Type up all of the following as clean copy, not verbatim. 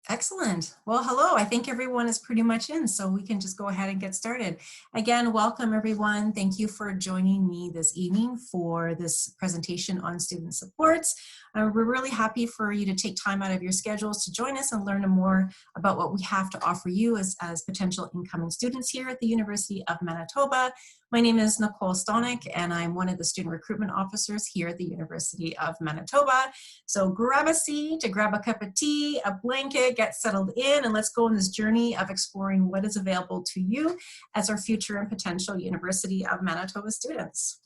Excellent. Well, hello. I think everyone is pretty much in, so we can just go ahead and get started. Again, welcome everyone. Thank you for joining me this evening for this presentation on student supports. We're really happy for you to take time out of your schedules to join us and learn more about what we have to offer you as potential incoming students here at the University of Manitoba. My name is Nicole Stonick, and I'm one of the student recruitment officers here at the University of Manitoba. So grab a seat, grab a cup of tea, a blanket, get settled in, and let's go on this journey of exploring what is available to you as our future and potential University of Manitoba students.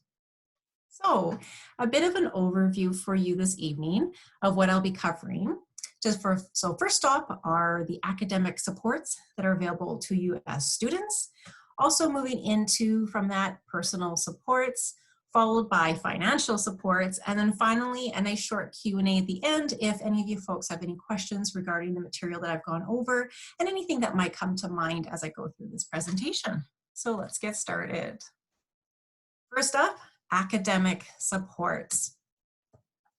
So a bit of an overview for you this evening of what I'll be covering. So first off are the academic supports that are available to you as students. Also moving into from that personal supports, followed by financial supports, and then finally a nice short Q&A at the end if any of you folks have any questions regarding the material that I've gone over and anything that might come to mind as I go through this presentation. So let's get started. First up, academic supports.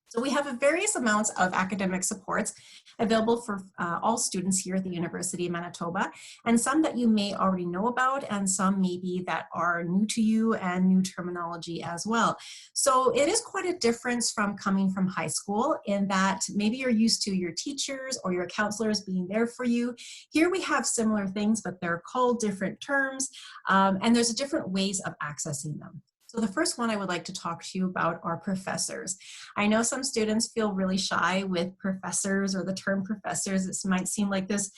So we have various amounts of academic supports available for all students here at the University of Manitoba, and some that you may already know about, and some maybe that are new to you and new terminology as well. So it is quite a difference from coming from high school in that maybe you're used to your teachers or your counselors being there for you. Here we have similar things, but they're called different terms, and there's different ways of accessing them. So the first one I would like to talk to you about are professors. I know some students feel really shy with professors or the term professors. This might seem like this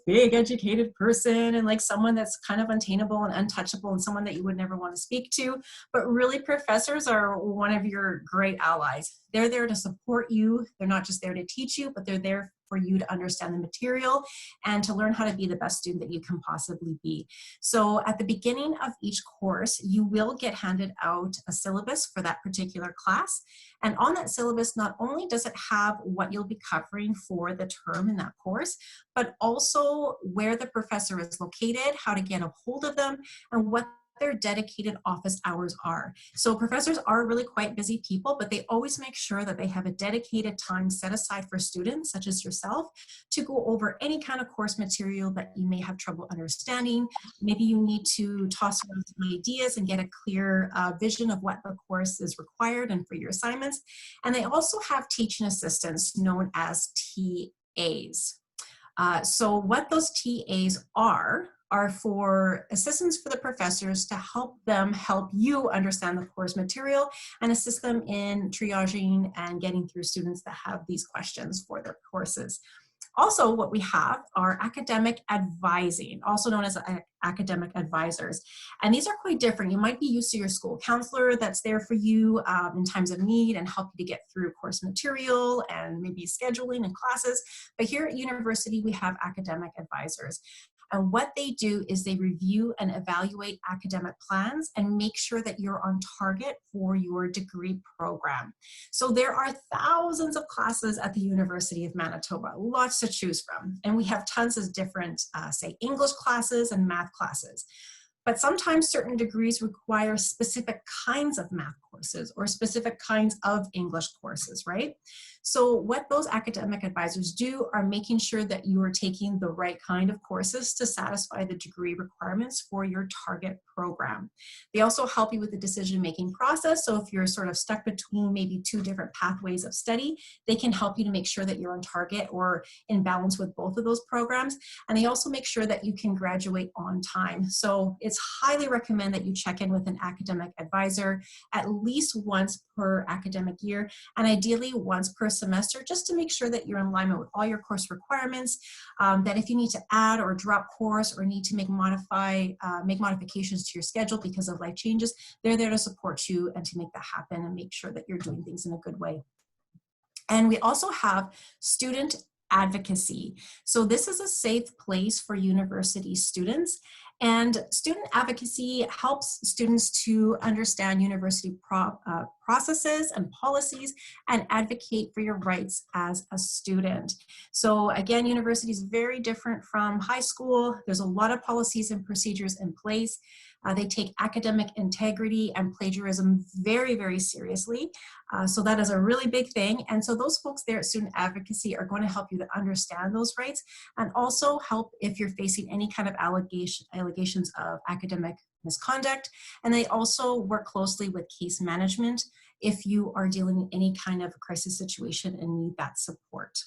big educated person and like someone that's kind of unattainable and untouchable and someone that you would never want to speak to. But really professors are one of your great allies. They're there to support you. They're not just there to teach you, but they're there for you to understand the material and to learn how to be the best student that you can possibly be. So at the beginning of each course, you will get handed out a syllabus for that particular class. And on that syllabus, not only does it have what you'll be covering for the term in that course, but also where the professor is located, how to get a hold of them, and what their dedicated office hours are. So professors are really quite busy people, but they always make sure that they have a dedicated time set aside for students, such as yourself, to go over any kind of course material that you may have trouble understanding. Maybe you need to toss around some ideas and get a clear vision of what the course is required and for your assignments. And they also have teaching assistants known as TAs. So what those TAs are for assistants for the professors to help them help you understand the course material and assist them in triaging and getting through students that have these questions for their courses. Also, what we have are academic advising, also known as academic advisors. And these are quite different. You might be used to your school counselor that's there for you in times of need and help you to get through course material and maybe scheduling and classes. But here at university, we have academic advisors. And what they do is they review and evaluate academic plans and make sure that you're on target for your degree program. So there are thousands of classes at the University of Manitoba, lots to choose from. And we have tons of different, say, English classes and math classes. But sometimes certain degrees require specific kinds of math courses or specific kinds of English courses, right? So what those academic advisors do are making sure that you are taking the right kind of courses to satisfy the degree requirements for your target program. They also help you with the decision-making process. So if you're sort of stuck between maybe two different pathways of study, they can help you to make sure that you're on target or in balance with both of those programs. And they also make sure that you can graduate on time. So it's highly recommend that you check in with an academic advisor at least once per academic year, and ideally once per semester, just to make sure that you're in alignment with all your course requirements, that if you need to add or drop course or need to make modifications to your schedule because of life changes, they're there to support you and to make that happen and make sure that you're doing things in a good way. And we also have student advocacy. So this is a safe place for university students, and student advocacy helps students to understand university processes and policies and advocate for your rights as a student. So again, university is very different from high school. There's a lot of policies and procedures in place. They take academic integrity and plagiarism very, very seriously. So that is a really big thing. And so those folks there at Student Advocacy are going to help you to understand those rights and also help if you're facing any kind of allegations of academic misconduct. And they also work closely with case management if you are dealing in any kind of crisis situation and need that support.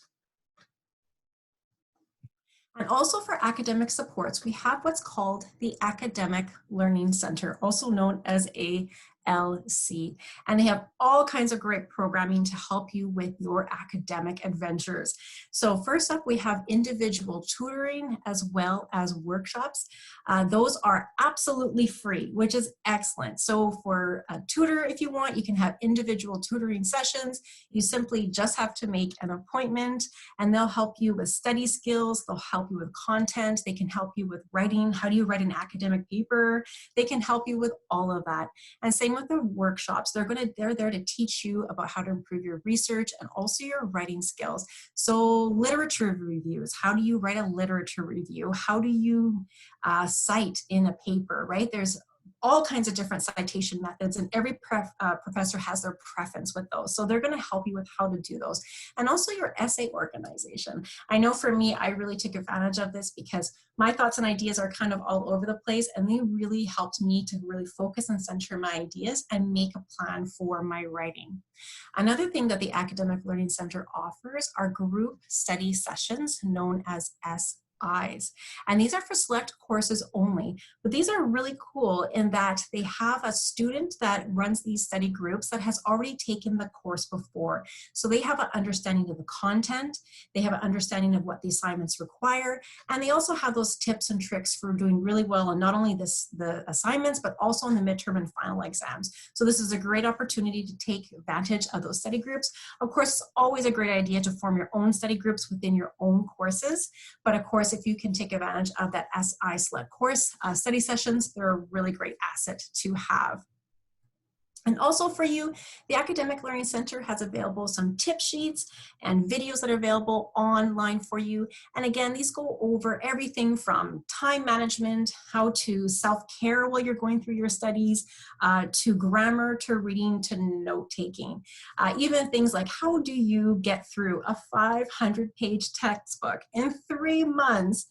And also for academic supports, we have what's called the Academic Learning Center, also known as ALC. And they have all kinds of great programming to help you with your academic adventures. So first up, we have individual tutoring as well as workshops. Those are absolutely free, which is excellent. So for a tutor, if you want, you can have individual tutoring sessions. You simply just have to make an appointment and they'll help you with study skills. They'll help you with content. They can help you with writing. How do you write an academic paper? They can help you with all of that. And same with the workshops. They're there to teach you about how to improve your research and also your writing skills. So literature reviews. How do you write a literature review? How do you cite in a paper, right? There's all kinds of different citation methods and every professor has their preference with those. So they're going to help you with how to do those. And also your essay organization. I know for me, I really took advantage of this because my thoughts and ideas are kind of all over the place and they really helped me to really focus and center my ideas and make a plan for my writing. Another thing that the Academic Learning Center offers are group study sessions known as SIs. And these are for select courses only, but these are really cool in that they have a student that runs these study groups that has already taken the course before. So they have an understanding of the content, they have an understanding of what the assignments require, and they also have those tips and tricks for doing really well on not only the assignments, but also in the midterm and final exams. So this is a great opportunity to take advantage of those study groups. Of course, it's always a great idea to form your own study groups within your own courses, but of course, if you can take advantage of that SI select course study sessions, they're a really great asset to have. And also for you, the Academic Learning Center has available some tip sheets and videos that are available online for you. And again, these go over everything from time management, how to self-care while you're going through your studies, to grammar, to reading, to note-taking. Even things like how do you get through a 500-page textbook in 3 months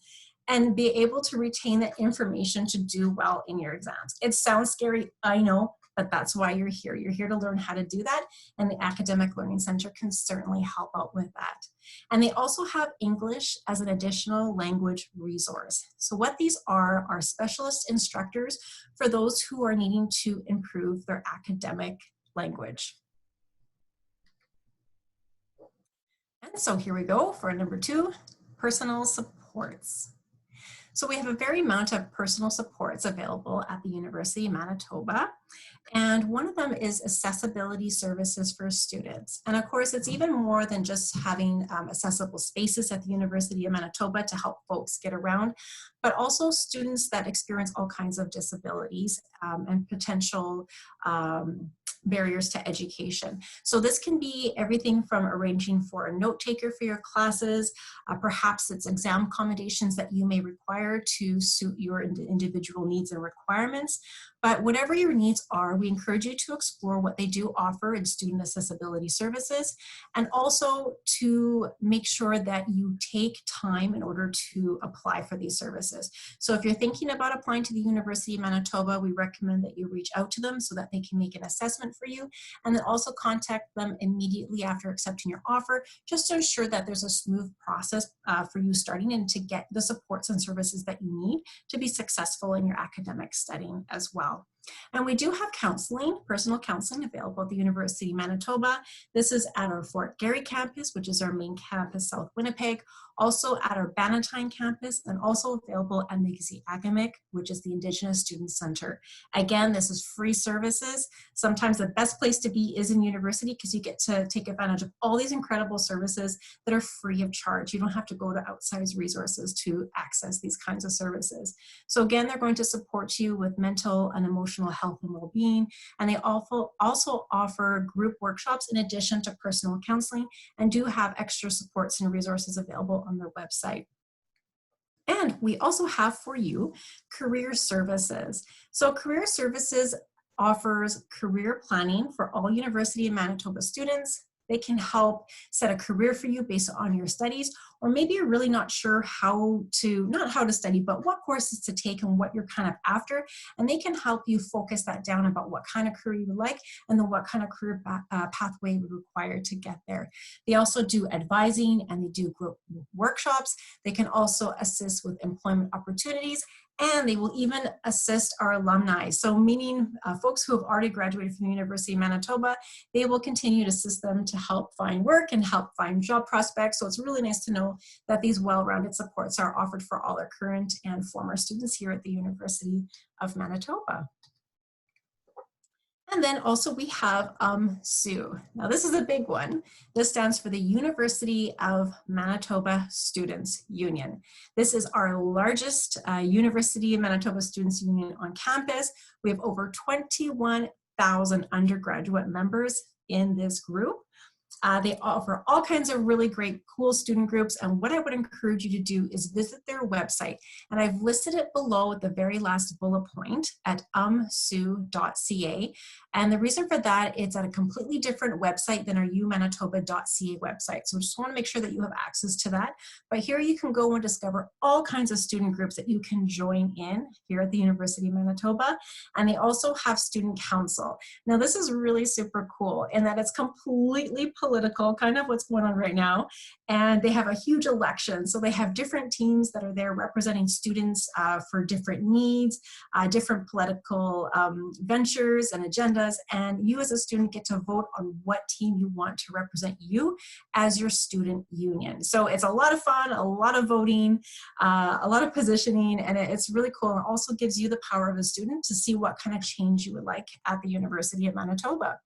and be able to retain that information to do well in your exams. It sounds scary, I know, but that's why you're here. You're here to learn how to do that, and the Academic Learning Center can certainly help out with that. And they also have English as an additional language resource. So what these are specialist instructors for those who are needing to improve their academic language. And so here we go for number 2, personal supports. So we have a very amount of personal supports available at the University of Manitoba. And one of them is accessibility services for students. And of course, it's even more than just having accessible spaces at the University of Manitoba to help folks get around, but also students that experience all kinds of disabilities and potential barriers to education. So this can be everything from arranging for a note taker for your classes, perhaps it's exam accommodations that you may require to suit your individual needs and requirements. But whatever your needs are, we encourage you to explore what they do offer in student accessibility services, and also to make sure that you take time in order to apply for these services. So if you're thinking about applying to the University of Manitoba, we recommend that you reach out to them so that they can make an assessment for you, and then also contact them immediately after accepting your offer, just to ensure that there's a smooth process for you starting and to get the supports and services that you need to be successful in your academic studying as well. And we do have counseling, personal counseling available at the University of Manitoba. This is at our Fort Garry campus, which is our main campus, South Winnipeg, also at our Bannatyne campus, and also available at Mi'kmaq, which is the Indigenous Student Center. Again, this is free services. Sometimes the best place to be is in university because you get to take advantage of all these incredible services that are free of charge. You don't have to go to outside resources to access these kinds of services. So again, they're going to support you with mental and emotional health and well-being, and they also offer group workshops in addition to personal counseling, and do have extra supports and resources available on their website. And we also have for you career services. So career services offers career planning for all University of Manitoba students. They can help set a career for you based on your studies, or maybe you're really not sure not how to study, but what courses to take and what you're kind of after. And they can help you focus that down about what kind of career you like and then what kind of career pathway would require to get there. They also do advising and they do group workshops. They can also assist with employment opportunities, and they will even assist our alumni. So meaning folks who have already graduated from the University of Manitoba, they will continue to assist them to help find work and help find job prospects. So it's really nice to know that these well-rounded supports are offered for all our current and former students here at the University of Manitoba. And then also we have SUE. Now this is a big one. This stands for the University of Manitoba Students Union. This is our largest University of Manitoba Students Union on campus. We have over 21,000 undergraduate members in this group. They offer all kinds of really great, cool student groups. And what I would encourage you to do is visit their website. And I've listed it below at the very last bullet point at umsu.ca. And the reason for that, it's at a completely different website than our umanitoba.ca website. So just want to make sure that you have access to that. But here you can go and discover all kinds of student groups that you can join in here at the University of Manitoba. And they also have student council. Now this is really super cool in that it's completely political, kind of what's going on right now. And they have a huge election. So they have different teams that are there representing students for different needs, different political ventures and agendas. And you as a student get to vote on what team you want to represent you as your student union. So it's a lot of fun, a lot of voting, a lot of positioning, and it's really cool. And it also gives you the power of a student to see what kind of change you would like at the University of Manitoba.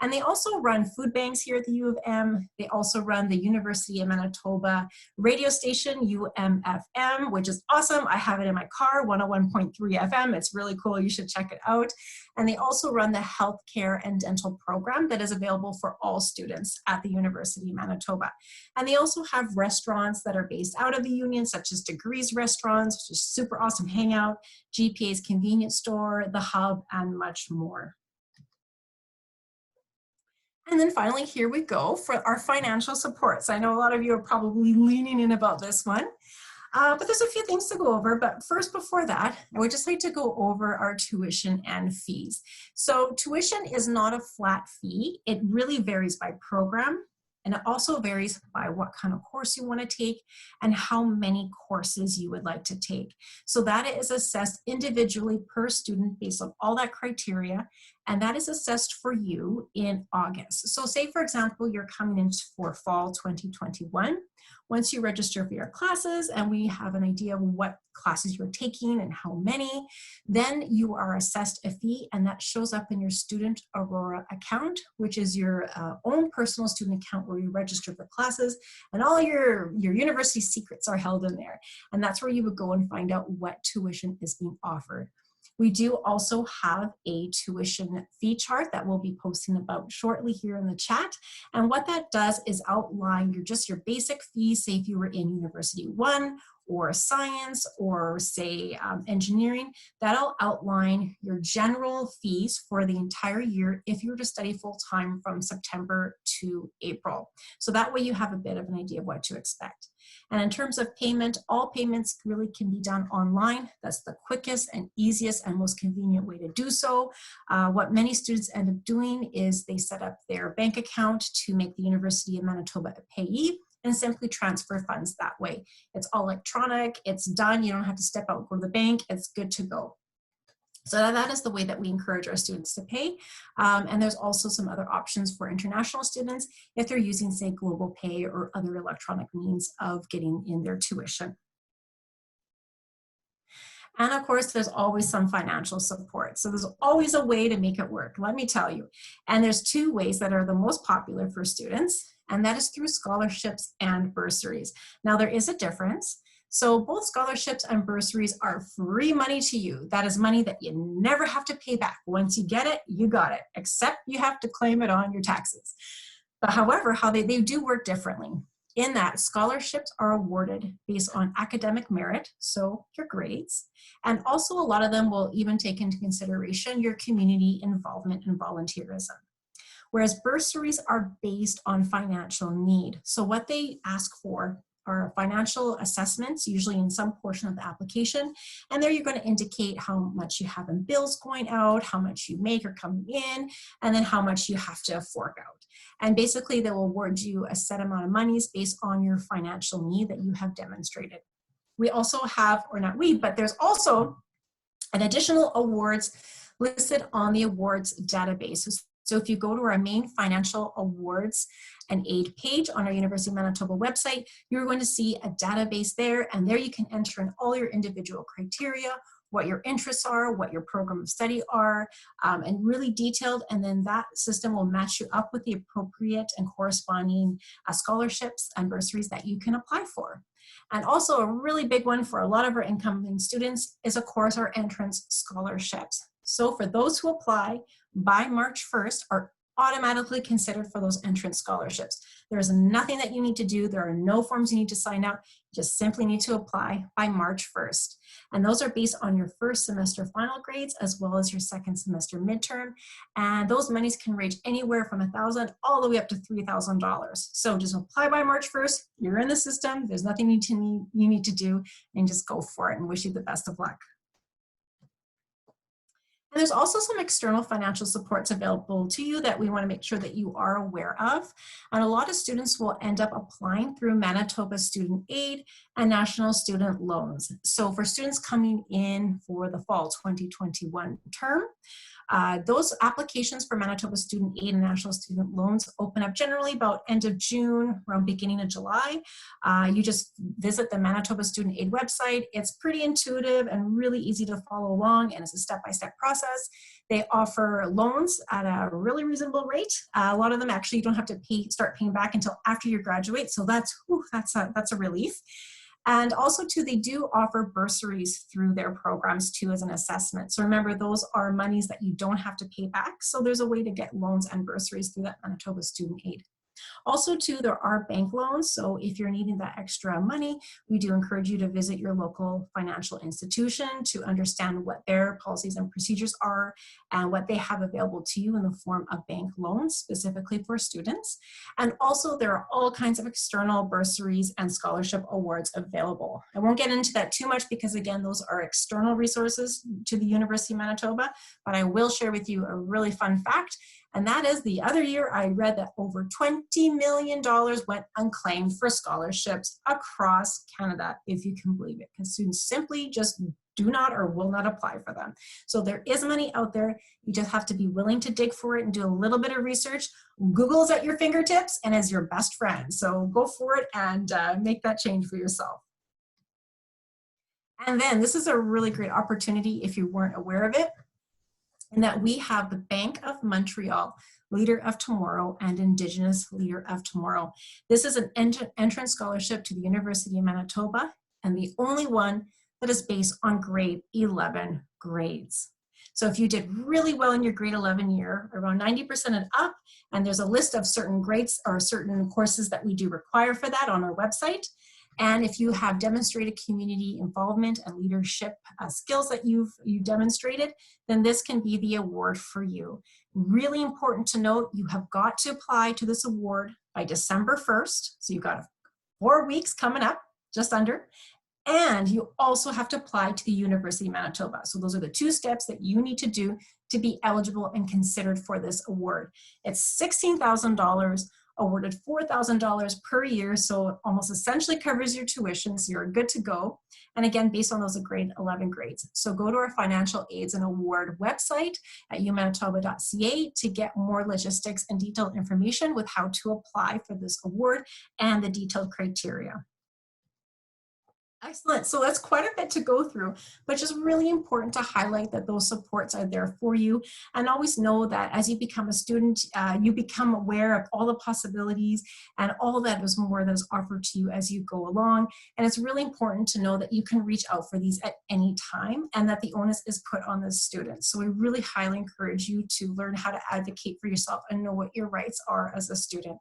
And they also run food banks here at the U of M. They also run the University of Manitoba radio station, UMFM, which is awesome. I have it in my car, 101.3 FM. It's really cool. You should check it out. And they also run the healthcare and dental program that is available for all students at the University of Manitoba. And they also have restaurants that are based out of the union, such as Degrees Restaurants, which is super awesome hangout, GPA's convenience store, the Hub, and much more. And then finally, here we go for our financial supports. I know a lot of you are probably leaning in about this one, but there's a few things to go over. But first, before that, I would just like to go over our tuition and fees. So tuition is not a flat fee. It really varies by program. And it also varies by what kind of course you want to take and how many courses you would like to take. So that is assessed individually per student based on all that criteria, and that is assessed for you in August. So say, for example, you're coming in for fall 2021. Once you register for your classes and we have an idea of what classes you're taking and how many, then you are assessed a fee, and that shows up in your Student Aurora account, which is your own personal student account where you register for classes, and all your university secrets are held in there. And that's where you would go and find out what tuition is being offered. We do also have a tuition fee chart that we'll be posting about shortly here in the chat. And what that does is outline your basic fees, say if you were in University 1 or science or say engineering. That'll outline your general fees for the entire year if you were to study full-time from September to April. So that way you have a bit of an idea of what to expect. And in terms of payment, all payments really can be done online. That's the quickest and easiest and most convenient way to do so. What many students end up doing is they set up their bank account to make the University of Manitoba a payee and simply transfer funds that way. It's all electronic, it's done, you don't have to step out and go to the bank, it's good to go. So that is the way that we encourage our students to pay. And there's also some other options for international students if they're using, say, Global Pay or other electronic means of getting in their tuition. And of course, there's always some financial support. So there's always a way to make it work, let me tell you. And there's two ways that are the most popular for students, and that is through scholarships and bursaries. Now, there is a difference. So both scholarships and bursaries are free money to you. That is money that you never have to pay back. Once you get it, you got it, except you have to claim it on your taxes. But however, how they do work differently. in that scholarships are awarded based on academic merit, so your grades, and also a lot of them will even take into consideration your community involvement and volunteerism. Whereas bursaries are based on financial need. So what they ask for are financial assessments, usually in some portion of the application. And there you're going to indicate how much you have in bills going out, how much you make or coming in, and then how much you have to fork out. And basically they will award you a set amount of monies based on your financial need that you have demonstrated. We also have, or not we, but there's also an additional awards listed on the awards database. So if you go to our main financial awards and aid page on our University of Manitoba website, you're going to see a database there, and there you can enter in all your individual criteria, what your interests are, what your program of study are, and really detailed, and then that system will match you up with the appropriate and corresponding scholarships and bursaries that you can apply for. And also a really big one for a lot of our incoming students is, of course, our entrance scholarships. So for those who apply by March 1st are automatically considered for those entrance scholarships. There's nothing that you need to do. There are no forms you need to sign out. You just simply need to apply by March 1st. And those are based on your first semester final grades as well as your second semester midterm. And those monies can range anywhere from $1,000 all the way up to $3,000. So just apply by March 1st. You're in the system. There's nothing you need to do, and just go for it, and wish you the best of luck. And there's also some external financial supports available to you that we want to make sure that you are aware of. And a lot of students will end up applying through Manitoba Student Aid and National Student Loans. So for students coming in for the fall 2021 term, those applications for Manitoba Student Aid and National Student Loans open up generally about end of June, around beginning of July. You just visit the Manitoba Student Aid website. It's pretty intuitive and really easy to follow along, and it's a step-by-step process. They offer loans at a really reasonable rate. A lot of them actually you don't have to start paying back until after you graduate, so that's a relief. And also too, they do offer bursaries through their programs too as an assessment. So remember, those are monies that you don't have to pay back. So there's a way to get loans and bursaries through that Manitoba Student Aid. Also too, there are bank loans. So if you're needing that extra money, we do encourage you to visit your local financial institution to understand what their policies and procedures are and what they have available to you in the form of bank loans, specifically for students. And also there are all kinds of external bursaries and scholarship awards available. I won't get into that too much because again, those are external resources to the University of Manitoba, but I will share with you a really fun fact. And that is, the other year I read that over $20 million went unclaimed for scholarships across Canada, if you can believe it, because students simply just do not or will not apply for them. So there is money out there. You just have to be willing to dig for it and do a little bit of research. Google's at your fingertips and is your best friend. So go for it and make that change for yourself. And then this is a really great opportunity if you weren't aware of it, in that we have the Bank of Montreal Leader of Tomorrow and Indigenous Leader of Tomorrow. This is an entrance scholarship to the University of Manitoba, and the only one that is based on grade 11 grades. So if you did really well in your grade 11 year, around 90% and up, and there's a list of certain grades or certain courses that we do require for that on our website. And if you have demonstrated community involvement and leadership skills that you've demonstrated, then this can be the award for you. Really important to note, you have got to apply to this award by December 1st. So you've got 4 weeks coming up, just under. And you also have to apply to the University of Manitoba. So those are the 2 steps that you need to do to be eligible and considered for this award. It's $16,000. Awarded $4,000 per year, so almost essentially covers your tuition, so you're good to go. And again, based on those grade 11 grades. So go to our financial aids and award website at umanitoba.ca to get more logistics and detailed information with how to apply for this award and the detailed criteria. Excellent. So that's quite a bit to go through, but just really important to highlight that those supports are there for you. And always know that as you become a student, you become aware of all the possibilities and all that is more that is offered to you as you go along. And it's really important to know that you can reach out for these at any time and that the onus is put on the student. So we really highly encourage you to learn how to advocate for yourself and know what your rights are as a student.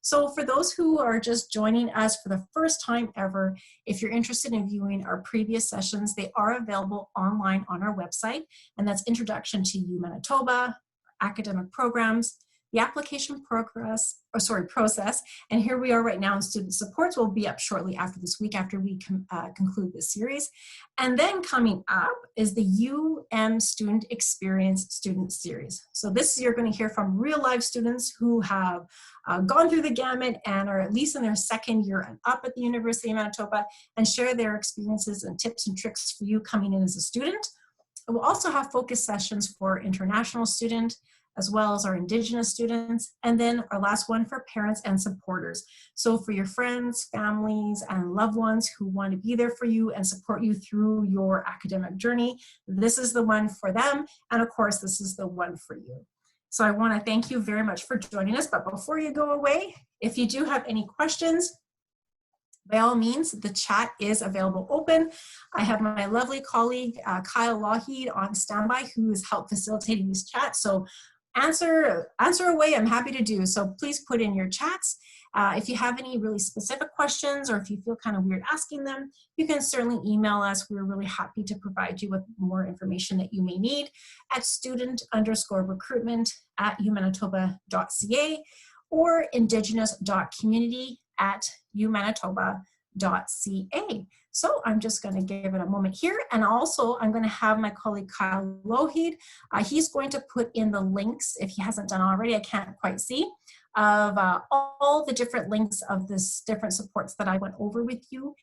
So for those who are just joining us for the first time ever, if you're interested in viewing our previous sessions, they are available online on our website, and that's Introduction to U Manitoba, academic programs, the application process, and here we are right now in student supports. Will be up shortly after this week, after we conclude this series. And then coming up is the UM Student Experience Student Series. So this you're going to hear from real life students who have gone through the gamut and are at least in their second year and up at the University of Manitoba, and share their experiences and tips and tricks for you coming in as a student. We'll also have focus sessions for international student, as well as our Indigenous students, and then our last one for parents and supporters. So for your friends, families, and loved ones who want to be there for you and support you through your academic journey, this is the one for them, and of course, this is the one for you. So I want to thank you very much for joining us, but before you go away, if you do have any questions, by all means, the chat is available open. I have my lovely colleague, Kyle Lougheed, on standby, who has helped facilitating this chat. So answer away, I'm happy to do. So please put in your chats. If you have any really specific questions, or if you feel kind of weird asking them, you can certainly email us. We're really happy to provide you with more information that you may need at student_recruitment@umanitoba.ca or indigenous.community@umanitoba.ca. So I'm just going to give it a moment here. And also I'm going to have my colleague Kyle Lougheed. He's going to put in the links, if he hasn't done already, I can't quite see, of all the different links of this different supports that I went over with you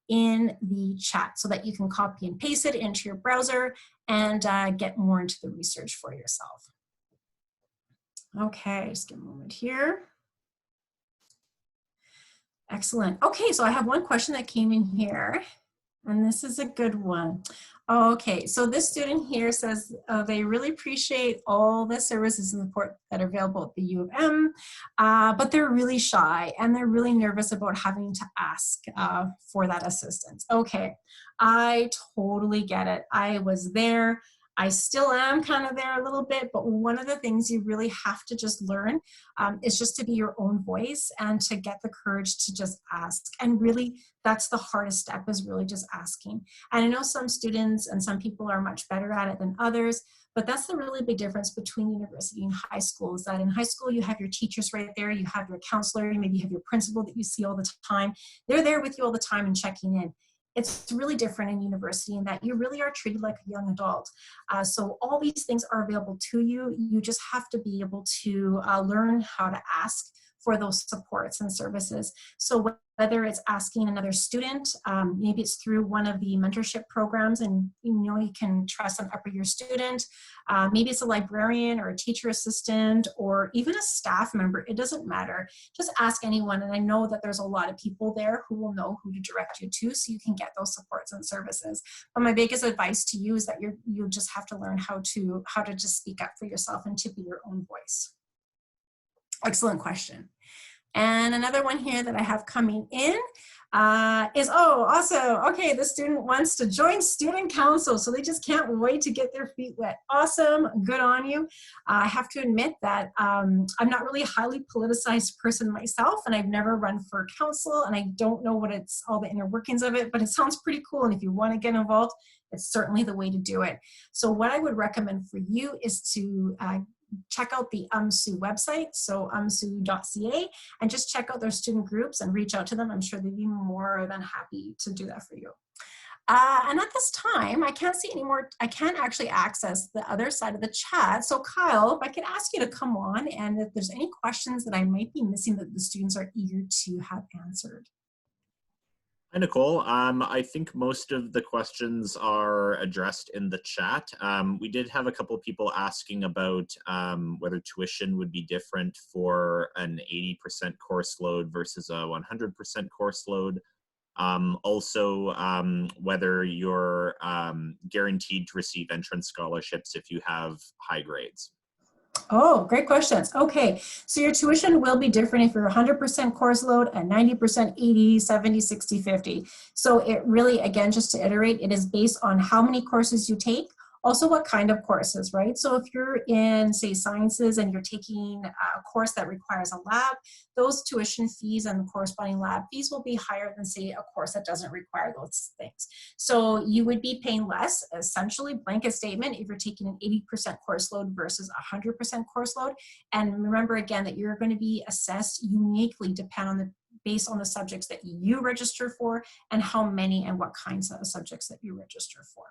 in the chat, so that you can copy and paste it into your browser and get more into the research for yourself. Okay, just give a moment here. Excellent. Okay, so I have one question that came in here, and this is a good one. Okay, so this student here says they really appreciate all the services and support that are available at the U of M, but they're really shy and they're really nervous about having to ask for that assistance. Okay, I totally get it. I was there. I still am kind of there a little bit, but one of the things you really have to just learn is just to be your own voice and to get the courage to just ask. And really, that's the hardest step, is really just asking. And I know some students and some people are much better at it than others, but that's the really big difference between university and high school, is that in high school, you have your teachers right there, you have your counselor, maybe you have your principal that you see all the time. They're there with you all the time and checking in. It's really different in university in that you really are treated like a young adult. So all these things are available to you. You just have to be able to learn how to ask for those supports and services. So whether it's asking another student, maybe it's through one of the mentorship programs and you can trust and upper your student. Maybe it's a librarian or a teacher assistant or even a staff member. It doesn't matter. Just ask anyone. And I know that there's a lot of people there who will know who to direct you to, so you can get those supports and services. But my biggest advice to you is that you just have to learn how to just speak up for yourself and to be your own voice. Excellent question. And another one here that I have coming in is, oh, awesome. Okay, the student wants to join student council, so they just can't wait to get their feet wet. Awesome, good on you. I have to admit that I'm not really a highly politicized person myself, and I've never run for council, and I don't know what it's all the inner workings of it, but it sounds pretty cool, and if you want to get involved, it's certainly the way to do it. So what I would recommend for you is to check out the UMSU website, so umsu.ca, and just check out their student groups and reach out to them. I'm sure they'd be more than happy to do that for you. And at this time, I can't see any more, I can't actually access the other side of the chat. So Kyle, if I could ask you to come on, and if there's any questions that I might be missing that the students are eager to have answered. Hi, Nicole. I think most of the questions are addressed in the chat. We did have a couple of people asking about whether tuition would be different for an 80% course load versus a 100% course load. Also, whether you're guaranteed to receive entrance scholarships if you have high grades. Oh, great questions. Okay, so your tuition will be different if you're 100% course load and 90%, 80, 70, 60, 50. So it really, again, just to iterate, it is based on how many courses you take Also, what kind of courses, right? So if you're in, say, sciences and you're taking a course that requires a lab, those tuition fees and the corresponding lab fees will be higher than, say, a course that doesn't require those things. So you would be paying less, essentially, blanket statement, if you're taking an 80% course load versus 100% course load. And remember, again, that you're going to be assessed uniquely based on the subjects that you register for and how many and what kinds of subjects that you register for.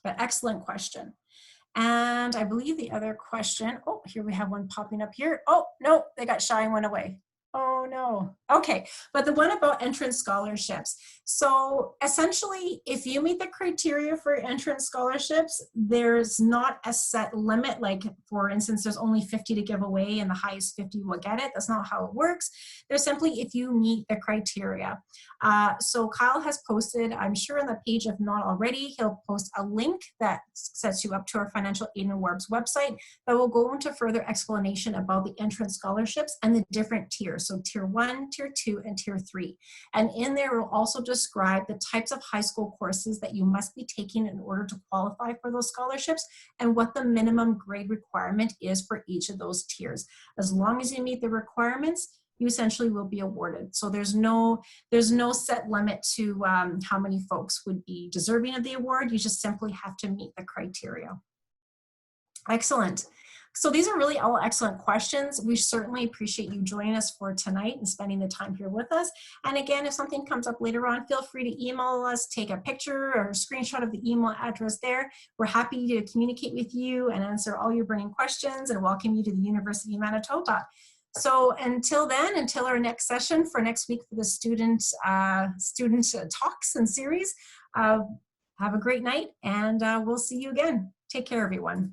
But excellent question. And I believe the other question, oh, here we have one popping up here. Oh, no, they got shy and went away. Oh no. Okay, but the one about entrance scholarships. So essentially, if you meet the criteria for entrance scholarships, there's not a set limit. Like, for instance, there's only 50 to give away and the highest 50 will get it. That's not how it works. There's simply if you meet the criteria. So Kyle has posted, I'm sure on the page, if not already, he'll post a link that sets you up to our Financial Aid and Awards website that will go into further explanation about the entrance scholarships and the different tiers. So tier 1, tier 2, and tier 3. And in there, we'll also describe the types of high school courses that you must be taking in order to qualify for those scholarships and what the minimum grade requirement is for each of those tiers. As long as you meet the requirements, you essentially will be awarded. So there's no set limit to how many folks would be deserving of the award. You just simply have to meet the criteria. Excellent. So these are really all excellent questions. We certainly appreciate you joining us for tonight and spending the time here with us. And again, if something comes up later on, feel free to email us, take a picture or a screenshot of the email address there. We're happy to communicate with you and answer all your burning questions and welcome you to the University of Manitoba. So until then, until our next session for next week for the student talks and series, have a great night and we'll see you again. Take care, everyone.